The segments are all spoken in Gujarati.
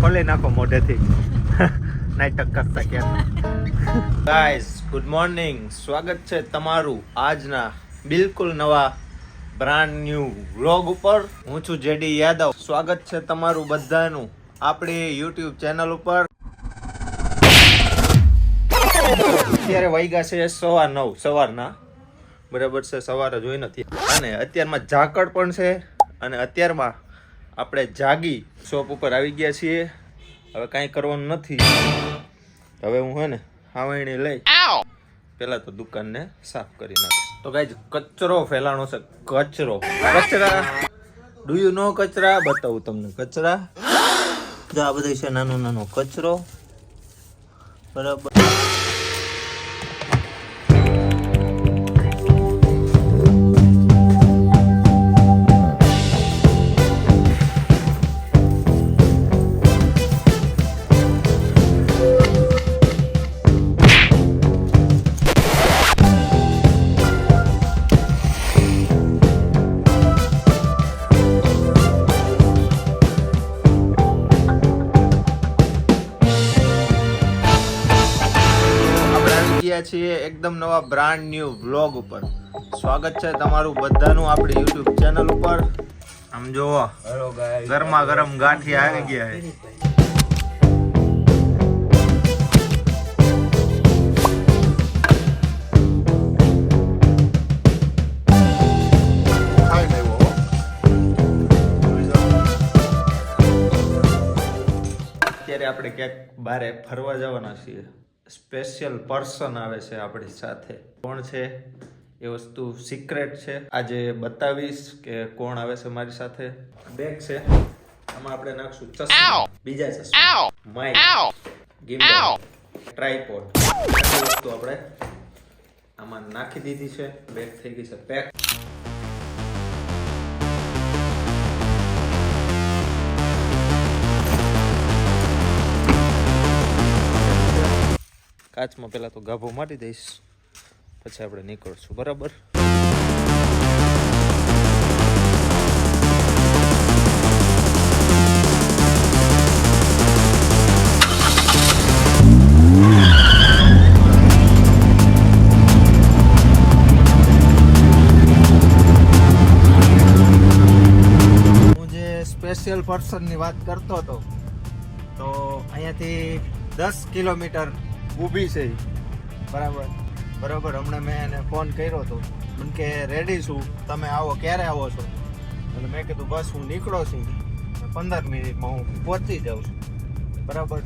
ખોલી નાખો મોઢેથી નાટક કરતા ક્યાં ગાઈસ ગુડ મોર્નિંગ સ્વાગત છે તમારું આજના બિલકુલ નવા બ્રાન્ડ ન્યુ વ્લોગ ઉપર હું છું જેડી યાદવ સ્વાગત છે તમારું બધાનું આપણી YouTube ચેનલ ઉપર અત્યારે વાગ્યા છે 9:15 સવારના બરાબર છે સવારે જોઈ નથી અને અત્યારમાં ઝાકળ પણ છે અને અત્યારમાં આપણે જાગી શોપ ઉપર આવી ગયા છીએ હવે કાંઈ કરવાનું નથી હવે હું હે ને હાવણી લઈ પેલા તો દુકાનને સાફ કરી નાખીશ તો ગાઈઝ કચરો ફેલાણો છે કચરા ડુ યુ નો કચરા બતાવું તમને કચરા જો આ બધો છે નાનો નાનો કચરો બરાબર છીએ એકદમ નવા બ્રાન્ડ ન્યુ વ્લોગ ઉપર સ્વાગત છે તમારું બધાનું આપણી YouTube ચેનલ ઉપર આમ જોવો ગરમા ગરમ ગાંઠિયા આવી ગયા છે અત્યારે આપણે ક્યાંક બારે ફરવા જવાના છીએ સ્પેશિયલ પર્સન આવે છે આપણી સાથે કોણ છે એ વસ્તુ સિક્રેટ છે આજે બતાવીશ કે કોણ આવે છે મારી સાથે બેગ છે આમાં આપણે નાખશું ચશ્મા બીજા ચશ્મા માઇક ગિમ્બલ ટ્રાયપોડ વસ્તુ આપણે આમાં નાખી દીધી છે બેગ થઈ ગઈ છે પેક કાચમાં પહેલા તો ગાભો મારી દઈશ પછી આપણે નીકળશું બરાબર હું જે સ્પેશિયલ પર્સનની વાત કરતો હતો તો અહીંયાથી 10 કિલોમીટર ઊભી છે બરાબર હમણાં મેં એને ફોન કર્યો હતો મને કે રેડી છું તમે આવો ક્યારે આવો છો એટલે મેં કીધું બસ હું નીકળો છું 15 મિનિટમાં હું પહોંચી જાઉં છું બરાબર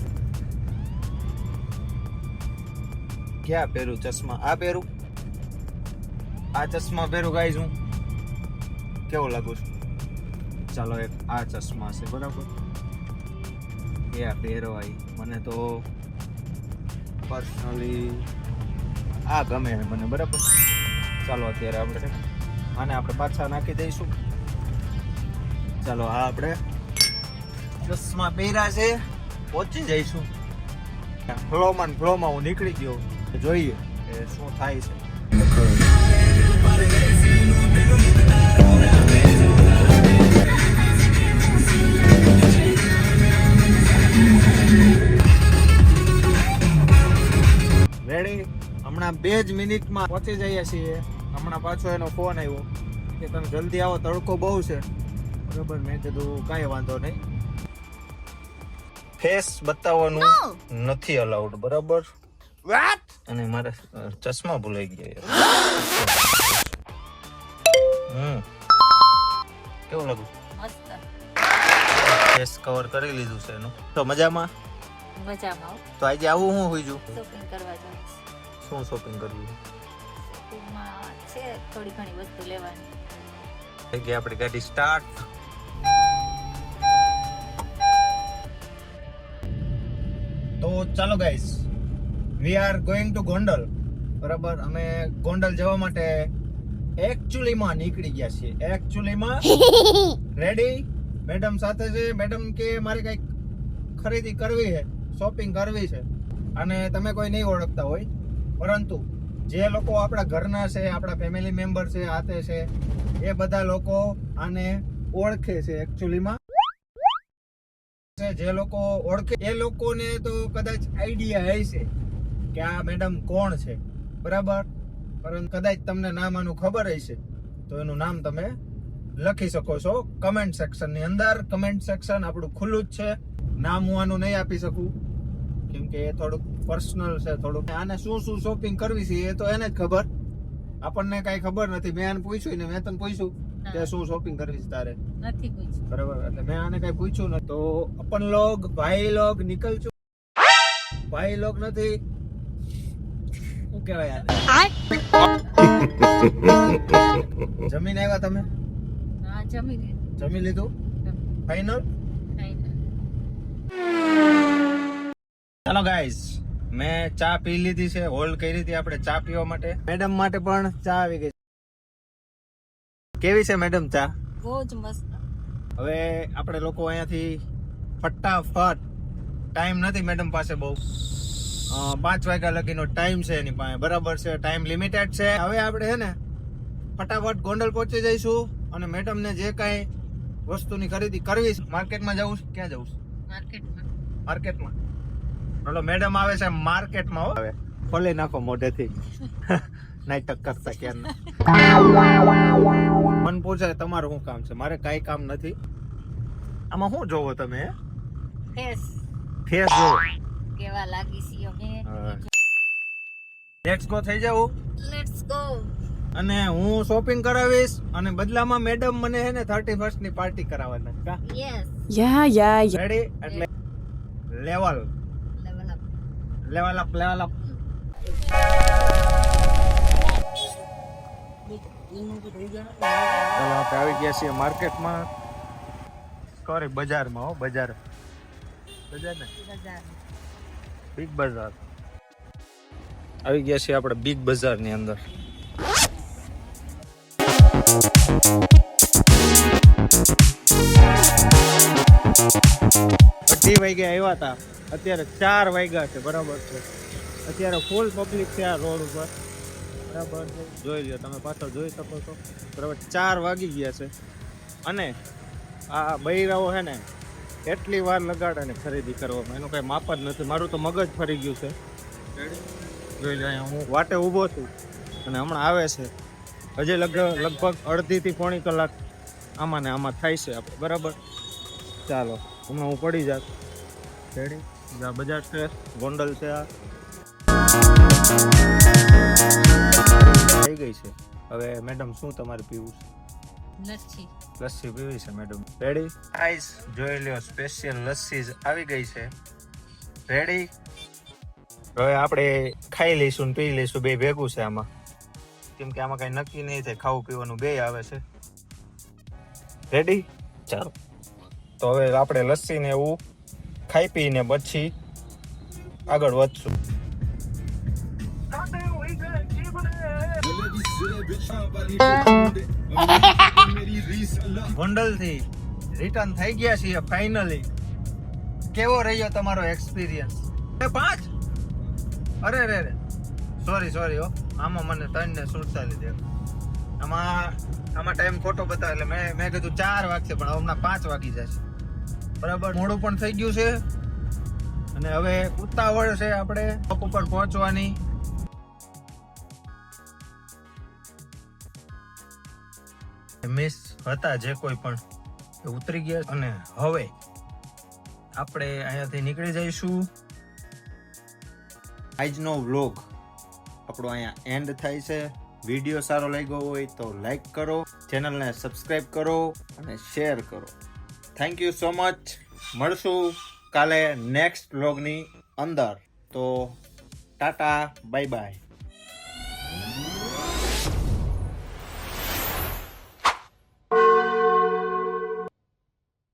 ક્યાં પહેરું ચશ્મા આ પહેરું આ ચશ્મા પહેરું ગાઈઝ હું કેવો લાગુ છું ચાલો એક આ ચશ્મા છે બરાબર એ આ પહેરવાય મને તો પર્સનલી આ ગમે મને બરાબર ચાલો અત્યારે આપણે આને આપણે પાછા નાખી દઈશું ચાલો આ આપણે ચશ્મા પહેર્યા છે પહોંચી જઈશું ફ્લોમાં હું નીકળી ગયો જોઈએ કે શું થાય છે રેડી હમણાં 2 જ મિનિટમાં પહોંચી જઈએ છીએ હમણાં પાછો એનો ફોન આવ્યો કે તમે જલ્દી આવો તડકો બહુ છે બરાબર મેં કીધું કાંઈ વાંધો નહીં ફેસ બતાવવાનું નથી અલાઉડ બરાબર અને મારે ચશ્મા ભૂલાઈ ગયા કેવું લાગુ ફેસ કવર કરી લીધું છે એનું તો મજામાં તો આજે આવું હું હોઈ જુ શોપિંગ કરવા જાઉં શું શોપિંગ કરવી શોપિંગમાં છે થોડી ઘણી વસ્તુ લેવાની થઈ ગઈ આપણી ગાડી સ્ટાર્ટ તો ચાલો guys we are going to Gondal બરાબર અમે ગોંડલ જવા માટે એકચ્યુઅલીમાં નીકળી ગયા છીએ એકચ્યુઅલીમાં રેડી મેડમ સાથે છે મેડમ કે મારે કંઈક ખરીદી કરવી છે શોપિંગ કરવી છે અને તમે કોઈ નહીં ઓળખતા હોય પરંતુ જે લોકો આપણા ઘરના છે આપણા ફેમિલી મેમ્બર છે આતે છે એ બધા લોકો આને ઓળખે છે એકચ્યુઅલીમાં જે લોકો ઓળખે એ લોકોને તો કદાચ આઈડિયા હશે કે આ મેડમ કોણ છે, બરાબર. પરંતુ કદાચ તમને નામ આનું ખબર હશે તો એનું નામ તમે લખી શકો છો કમેન્ટ સેક્શન ની અંદર. કમેન્ટ સેક્શન આપણું ખુલ્લું જ છે. નામ હું આનું નહીં આપી શકું કેમ કે એ થોડુંક પર્સનલ છે થોડુંક. આને શું શું શોપિંગ કરવી છે એ તો એને જ ખબર, આપણને કઈ ખબર નથી. મેં આને પૂછ્યું ને મેં તને પૂછ્યું કે શું શોપિંગ કરવી છે તારે, નથી પૂછ્યું. બરાબર. એટલે મેં આને કઈ પૂછ્યું નથી. તો अपन लोग भाई लोग निकल चुके. भाई लोग નથી શું કહેવાય યાર, જમીન આવ્યા તમે? હા, જમી લીધું. જમી લીધું ફાઇનલ? ચાલો ગાઈઝ, મેં ચા પી લીધી છે. હોલ્ડ કરી હતી આપણે ચા પીવા માટે. મેડમ માટે પણ ચા આવી ગઈ. કેવી છે મેડમ ચા? બહુ જ મસ્ત. હવે આપણે લોકો અહીંયાથી ફટાફટ, ટાઈમ નથી મેડમ પાસે બહુ, 5 વાગ્યા લગીનો ટાઈમ છે એની પાસે, બરાબર છે. ટાઈમ લિમિટેડ છે. હવે આપણે છે ને ફટાફટ ગોંડલ પહોંચી જઈશું અને મેડમને જે કાંઈ વસ્તુની ખરીદી કરવી છે. માર્કેટમાં જવું છે? ક્યાં જવું છે? માર્કેટમાં. બોલો મેડમ આવે છે માર્કેટમાં. હો હવે ખોલી નાખો મોઢેથી. નાટક કરતા ક્યાં મન પૂછે તમારું શું કામ છે? મારે કાંઈ કામ નથી. આમાં શું જોવો તમે? ફેસ ફેસ જોવો? કેવા લાગી છે અમે. લેટ્સ ગો થઈ જાવ. Let's go. અને હું શોપિંગ કરાવીશ અને બદલામાં મેડમ મને હે ને 31st ની પાર્ટી કરાવવાના. કા? યસ. રેડી? એટલે લેવલ અપ. ચાલો આપણે આવી ગયા છીએ માર્કેટમાં. સોરી, બજારમાં. હો બજાર ને બિગ બજાર. આવી ગયા છીએ આપણે બિગ બજાર ની અંદર. અઢી વાગે આવ્યા હતા, અત્યારે 4 વાગ્યા છે, બરાબર છે. અત્યારે ફૂલ પબ્લિક છે આ રોડ ઉપર, બરાબર છે. જોઈ લો તમે, પાછળ જોઈ શકો છો, બરાબર. 4 વાગી ગયા છે અને આ બૈરાઓ છે ને એટલી વાર લગાડે ને ખરીદી કરવામાં, એનું કઈ માપ જ નથી. મારું તો મગજ ફરી ગયું છે. જોઈ લો, અહીંયા હું વાટે ઊભો છું અને હમણાં આવે છે. હજી લગભગ અડધીથી પોણી કલાક આમાં ને આમાં થાય છે આપણે, બરાબર. ચાલો હમણાં હું પડી જાત. રેડી? આ બજાર છે, ગોંડલ છે. આ થઈ ગઈ છે. હવે મેડમ શું તમારે પીવું છે? લસ્સી પીવી છે મેડમ. રેડી? ગાઈસ જોઈ લ્યો, સ્પેશિયલ લસ્સી આવી ગઈ છે. રેડી? હવે આપણે ખાઈ લઈશું ને પી લઈશું બે ભેગું છે આમાં, કેમ કે આમાં કઈ નક્કી નહીં થાય. ખાવું પીવાનું બે આવે છે. રેડી? ચાલો તો હવે આપણે લસ્સી ને એવું ખાઈ પીને પછી આગળ વધશું. ગોંડલ થી રિટર્ન થઈ ગયા છીએ ફાઇનલી. કેવો રહ્યો તમારો એક્સપિરિયન્સ? 5? અરે રે રે, સોરી હો. આમાં મને 3 ને 47 દે. આમાં ટાઈમ ખોટો બતાવે એટલે મેં કીધું 4 વાગશે, પણ હમણાં 5 વાગી જશે, બરાબર. મોડું પણ થઈ ગયું છે અને હવે ઉતાવળ છે આપણે શોપ ઉપર પહોંચવાની. મિસ હતા જે કોઈ પણ એ ઉતરી ગયા અને હવે આપણે અહીંયાથી નીકળી જઈશું. આજનો વ્લોગ આપણો અહીંયા એન્ડ થાય છે. વિડીયો સારો લાગ્યો હોય તો લાઈક કરો, ચેનલને સબસ્ક્રાઈબ કરો અને શેર કરો. Thank you so much. મળશું કાલે નેક્સ્ટ વ્લોગની અંદર. તો ટાટા, બાય બાય.